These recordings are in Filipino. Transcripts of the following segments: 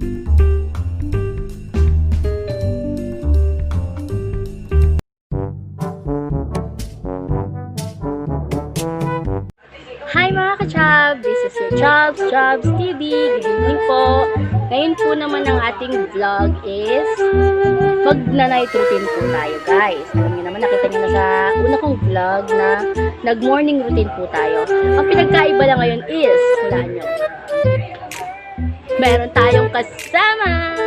Hi mga ka-Chub! This is your Chubs TV. Good evening po. Ngayon po naman ang ating vlog is mag-night routine po tayo guys. Alam niyo naman, nakita niyo na sa una kong vlog na nag-morning routine po tayo. Ang pinagkaiba lang ngayon is, hulaan niyo, meron tayong kasama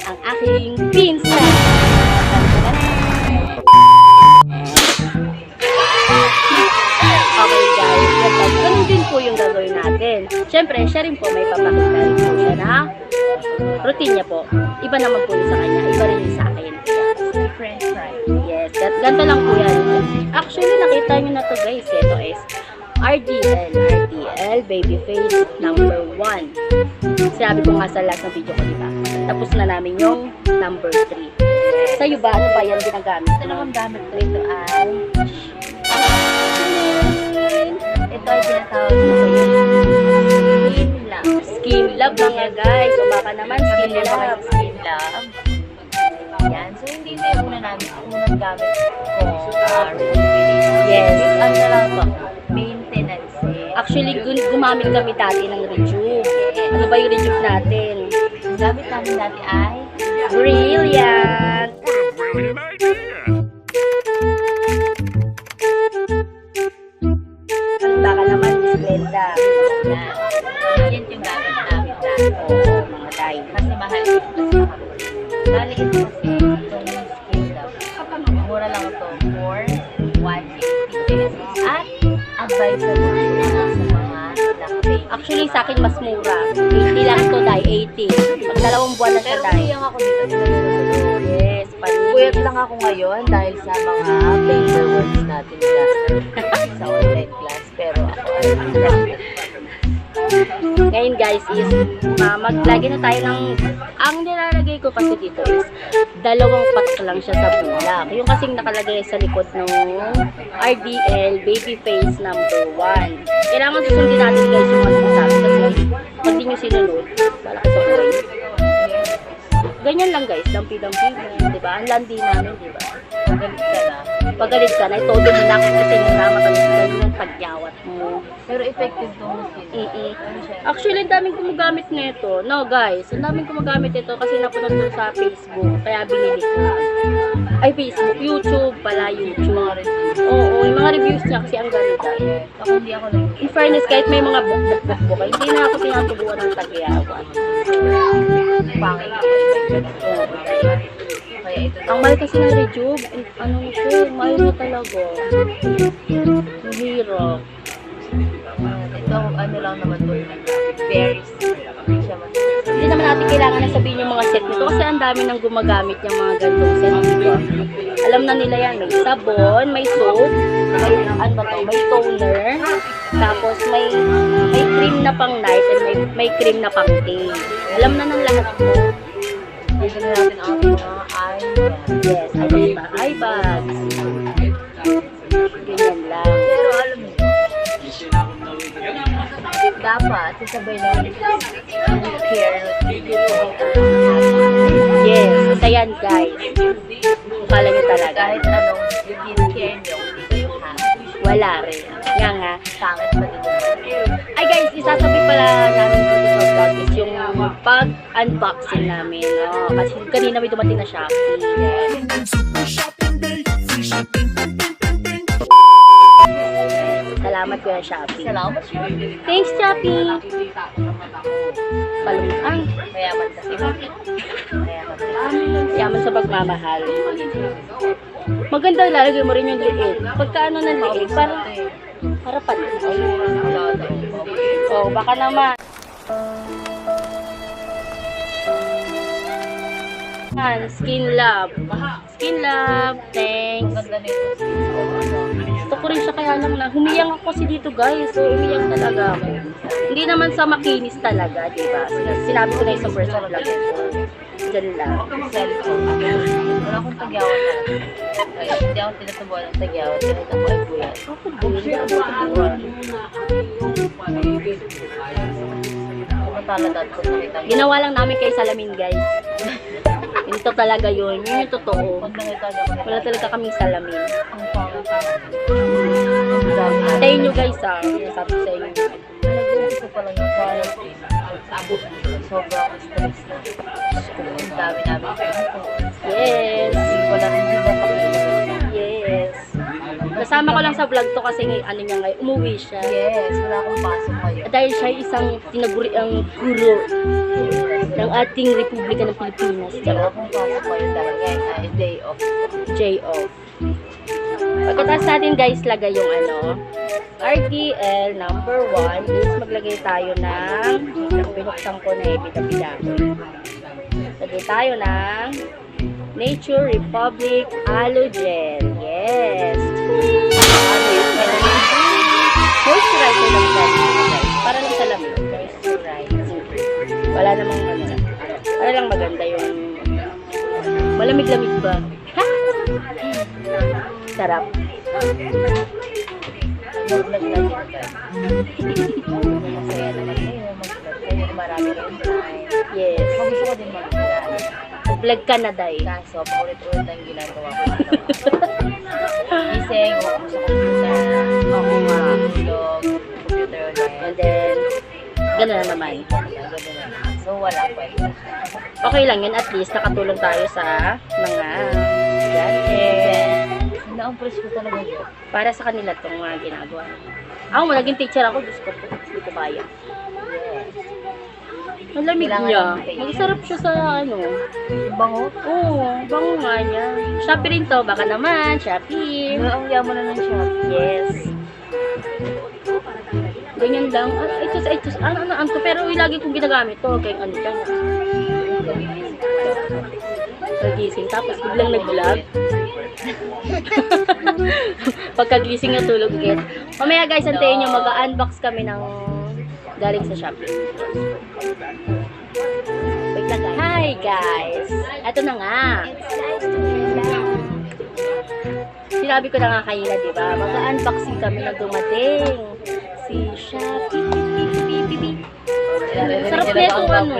ang aking pinsan. Okay guys, ganun din po yung gagawin natin. Siyempre, siya rin po may papakita rin po siya na routine niya po. Iba naman po sa kanya, iba rin sa akin. French fry. Yes, ganito lang po yan. Actually, nakita nyo na to guys. Ito is RDL Babyface number 1. Sinabi ko nga sa last na video ko, diba? Tapos na namin yung number 3. Sa'yo ba? Ano ba yan ginagamit? Ito lang ang gamit ko. Ito ay ito ay tinatawag ko sa Skin Love. Skin Love mga guys. O baka naman Skin Love. Skin Love. Yan. So, hindi ito yung unang gamit ko. Yes. Ano na lang to? Maintenance. Actually, gumamit kami dati ng Rejuve. Ano ba yung Rejuve natin? Ang gamit namin dati ay Brilliant! Baka naman Miss Glenda. yan yung gamit namin dati. Oo, mga day. Kasi mahal ito. Bali ito kasi itong Skin Love. Mura lang ito. For 150 pesos. At advisable sa mga lakbay. Actually, sa akin mas mura. 80 lang ito, day. 80. Pag 2 buwan na siya, Pero day. puyang ako dito. Yes, Puyat lang ako ngayon dahil sa mga paperworks natin sa online class. Pero ako ay Ngayon guys is maglagay na tayo ng ang nilalagay ko kasi dito is 2 patak lang siya sa bulak. Yung kasing nakalagay sa likod ng RDL Babyface number 1. Kailangan susundin natin guys yung mga sinasabi kasi pag di nyo sinunod, wala ka sa buhay. Ganyan lang guys, dampi-dampi mo, diba? Ang landi namin, diba? magalit ka na. Pagalit ka na, ito din lang kasi yung matagal yung pagyawat mo. Pero effective itong skin. Ano siya? Actually, ang daming gumagamit nito. No, guys. Ang daming gumagamit ito kasi napunod doon sa Facebook. Kaya binili ko. Ay, Facebook. YouTube pala. YouTube. Mga reviews. Oo, yung mga reviews niya kasi ang ganda. Ako hindi ako lang. In fairness, kahit may mga book hindi na ako tinatubuan ng tagyawat. Pangit ako. Kaya ito. Ang mahal kasi ng Rejuve, ano siya, mahal na talaga. Ang hirap. Ito, ano lang naman to. Very simple. Hindi siya Hindi naman natin kailangan na sabihin yung mga set nito kasi ang dami nang gumagamit yung mga ganitong set nito. Alam na nila yan, may sabon, may soap, may ano ba to, may toner, tapos may cream na pang night and may cream na pang day. Alam na ng lahat po. Dito na natin ang ating mga eyebags. Yes, eye bags. Ganyan lang. Pero alam mo, dapat sasabay lang yung care. Yes, kasi yan guys. Kala nyo talaga. Kahit anong yung care nyo, hindi kayo happy. Wala rin. Nga. Pangit pa din. Ay guys, isasabi pala namin dito sa vlog is yung pag-unboxing namin. No? Kasi kanina may dumating na Shopee. Salamat kuya Shopee. Salamat siya. Thanks Shopee! Palungan. Mayaman kasi. Mayaman kasi. Yaman sa pagmamahal. Maganda ilalagay mo rin yung liit. Pagka ano ng liit, para panay. Oh, baka naman. Skin Love. Skin Love. Thanks. Ganda nito. Gusto ko rin siya kaya lang na humiyang ako kasi dito guys. So, umiyang talaga ako. Hindi naman sa makinis talaga, diba? Sinabi ko na yung sa first vlog ko. Diyan lang. Cellphone. Wala akong tagyawat talaga. Ay, hindi ako tinatubuan ng tagyawat. Kahit ako ay buyan. Ako din. Ako din. talaga kung nakita niyo. Ginawa lang namin kay salamin, guys. Ito talaga yun. Yun yung totoo. Pag nakita niyo, Wala talaga kaming salamin. ang pangit. Ang dami. Tayo nyo, guys, ah. Sabi ko sa inyo. Nag-umpisa pa lang yung quarantine. Sobrang stress na. Ang dami namin. Yes. Hindi ko na rin din napakita. Yes. Kasama ko lang sa vlog to kasi ano niya ngayon, umuwi siya. Yes, wala akong pasok ngayon. Dahil siya ay isang tinaguriang guro ng ating Republika ng Pilipinas. Wala Charot. akong pasok ngayon dahil ngayon ay day off. J-off. Pagkatapos natin, guys, lagay yung RDL number 1 is maglagay tayo ng binuksan ko na bida-bida. Lagay tayo ng Nature Republic Aloe Gel. Yes. Ano yun? Moisturizer lang yan. Para lang sa lamig. Wala namang para lang maganda yung malamig-lamig ba? Ha? Sarap. Mag-vlog na din tayo. Masaya naman kayo. Mag-vlog kayo. Marami rin time. Yes. Gusto ko din mag-vlog. Vlog ka na, day. Kaso, paulit-ulit ang ginagawa ko. Gising, huwag mo sa computer. Oo nga. Vlog, computer ulit. And then, gano'n na naman. Ganun naman. So, wala pwede. Okay lang yun. At least, nakatulong tayo sa mga gadget. Na-impress ko talaga yun. Para sa kanila itong mga ginagawa. Ako, naging teacher ako. Diyos ko po. Hindi ko kaya. Ang lamig Kailangan niya. ng taste. Magsarap siya sa Bango? Oo, bango nga niya. Shopee rin to. Baka naman. Shopee. Ang yaman na ng shop. Yes. Ganyan lang. Ano to. Pero lagi kong ginagamit to. Kaya ano dyan. Nagising. Tapos biglang nag-vlog. Pagkagising na tulog kit. Mamaya guys, antayin nyo. Mag-unbox kami ng galing sa Shopee. Wait lang guys. Hi guys! Ito na nga. Sinabi ko na nga kanina, diba? Mag-unboxing kami na dumating. Si Shopee. Sarap na itong ano.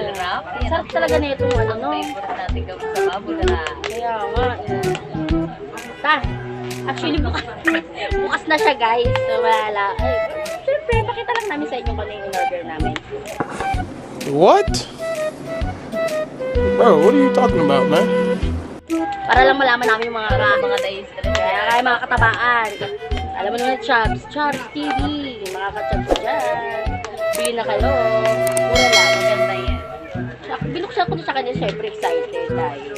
Sarap talaga na itong ano. Favorite natin gawin sa bubble wrap. Kaya nga. Ta. Actually, bukas na siya guys. So, wala. Ay, siyempre, pakita lang namin sa inyo kung ano yung in-order namin. What? Bro, what are you talking about, man? Para lang malaman namin yung mga days kaya mga katabaan. Alam mo naman, Chops TV. Mga ka-chops dyan. Bili na kayo. Mura lang. Maganda yan. Binuksan ko na sa kanya, syempre excited tayo.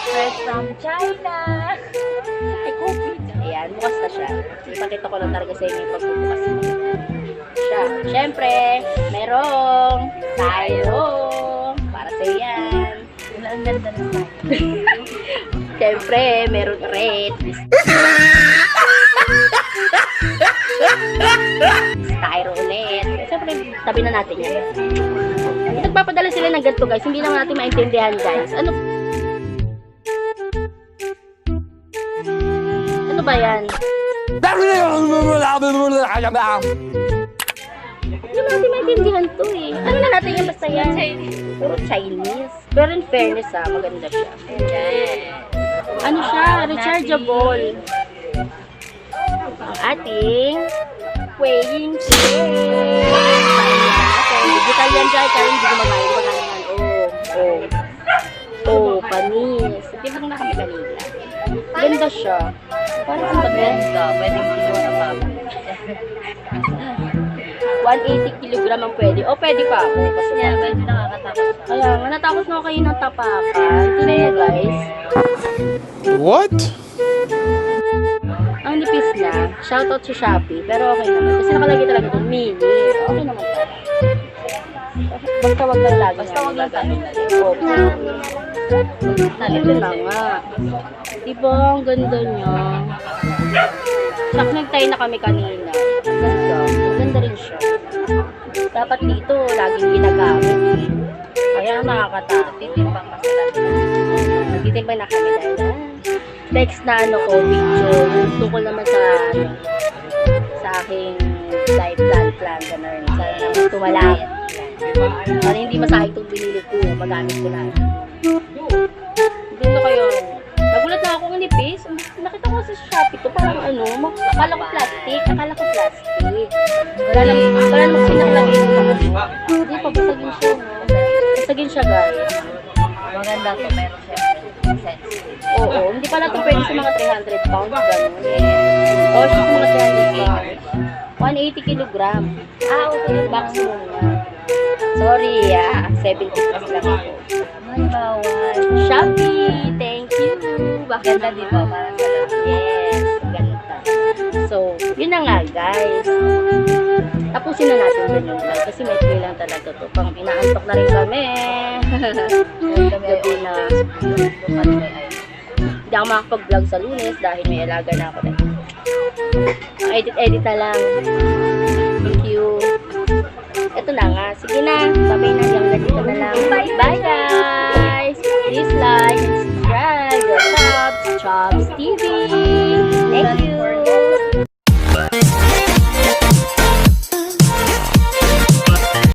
Fresh from China. Ay, COVID. Ayan, bukas na siya. Ipakita ko lang talaga sa inyo yung pagbubukas mo. Siya. Syempre, merong tayo. Para sa yan. Ang ganda ng tayo. Syempre, meron red. Styro ulit. Syempre, tabi na natin yan. Nagpapadala sila ng ganito guys. Hindi naman natin maintindihan guys. Ano ba yan? Hindi natin maintindihan to eh. Ano na natin yan basta yan? Puro Chinese. Pero in fairness maganda siya. Ano siya? Rechargeable. Ang ating weighing scale. Digital yan guys. Kaya hindi gumagayin. Oh, panis. Hindi ba na kami kanina? Ganda siya. Parang ang Maganda. Pwedeng kinuha na pa. 180 kilogram ang pwede. O, pwede pa ako. Kasi Yeah, medyo nakakatakot siya. kaya nga, natakot na ako kayo ng tapakan. Tignan nyo guys. What? Ang nipis niya. Shoutout sa Shopee. Pero okay naman. Kasi nakalagay talaga doon. Mini. Okay naman pala. Basta wag lang lagi. Basta wag lang tayo. Opo. Ito na nga. Diba? Ang ganda niya. Sak nagtay na kami kanina. Ang ganda. Ang ganda rin siya. Dapat dito, laging ginagamit. Kaya nakakatakot. Titimbang masarap. Nagtitimbang na kami dahil text na ano ko, video. Yung tungkol naman sa, ano, sa aking life plan, ganun. Sana naman tumalak. Para hindi masahig itong binili ko, magamit ko na. Ganda kayo. Nagulat na ako ng nipis. Nakita ko sa Shopee to, parang ano, akala ko plastic. Wala naman pinaklagay ng mga. Hindi, pabasagin siya, no? Basagin siya, guys. Maganda to, pero syempre, sensitive. Oo, hindi pala ito pwede sa mga 300 pounds, gano'n. Oo, siya sa mga 300 pounds. 180 kilogram. Okay, maximum na. Sorry, 70 plus lang ako. Ay, bawal. Shopee, thank you. Ganda di ba? Para sa lahat. Yes, ganda. So, yun na nga, guys. Tapusin na natin din yung vlog kasi may play lang talaga to. Pang inaantok na rin kami. Gabi na. Hindi ako makapag-vlog sa Lunes dahil may alaga na ako. Edit na lang. Thank you. Ito na nga. Sige na. Babay na. Yung dito na lang. Bye guys.